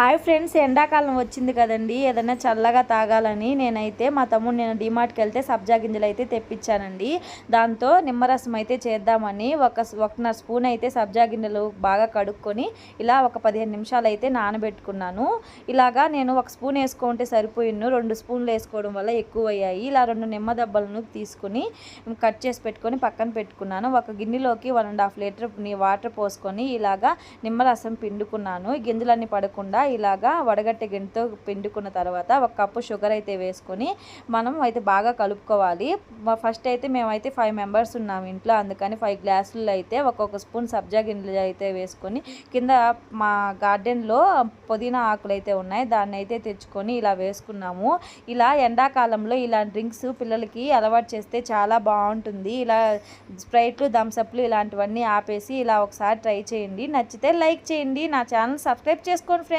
Hi friends, ఎండాకాలం వచ్చింది కదండి. ఏదైనా చల్లగా తాగాలని నేనైతే మా తమ్ముడు నేను డీమార్ట్కి వెళ్తే సబ్జా గింజలు అయితే తెప్పించానండి. దాంతో నిమ్మరసం అయితే చేద్దామని ఒకన్నర స్పూన్ అయితే సబ్జా గింజలు బాగా కడుక్కొని ఇలా ఒక 15 నిమిషాలు అయితే నానబెట్టుకున్నాను. ఇలాగా నేను ఒక స్పూన్ వేసుకుంటే సరిపోయిను, 2 స్పూన్లు వేసుకోవడం వల్ల ఎక్కువ అయ్యాయి. ఇలా 2 నిమ్మ దెబ్బలను తీసుకుని కట్ చేసి పెట్టుకొని పక్కన పెట్టుకున్నాను. ఒక గిన్నెలోకి 1.5 లీటర్ వాటర్ పోసుకొని ఇలాగా నిమ్మరసం పిండుకున్నాను. గింజలన్నీ పడకుండా ఇలాగా వడగట్టే గిన్నెతో పిండుకున్న తర్వాత 1 కప్పు షుగర్ అయితే వేసుకొని మనం అయితే బాగా కలుపుకోవాలి. ఫస్ట్ అయితే మేమైతే 5 మెంబర్స్ ఉన్నాము ఇంట్లో, అందుకని 5 గ్లాసులు అయితే ఒక్కొక్క స్పూన్ సబ్జా గింజలు అయితే వేసుకొని కింద మా గార్డెన్లో పుదీనా ఆకులు అయితే ఉన్నాయి, దాన్ని అయితే తెచ్చుకొని ఇలా వేసుకున్నాము. ఇలా ఎండాకాలంలో ఇలా డ్రింక్స్ పిల్లలకి అలవాటు చేస్తే చాలా బాగుంటుంది. ఇలా స్ప్రైట్లు, థమ్స్అప్లు ఇలాంటివన్నీ ఆపేసి ఇలా ఒకసారి ట్రై చేయండి. నచ్చితే లైక్ చేయండి. నా ఛానల్ సబ్స్క్రైబ్ చేసుకోండి ఫ్రెండ్స్.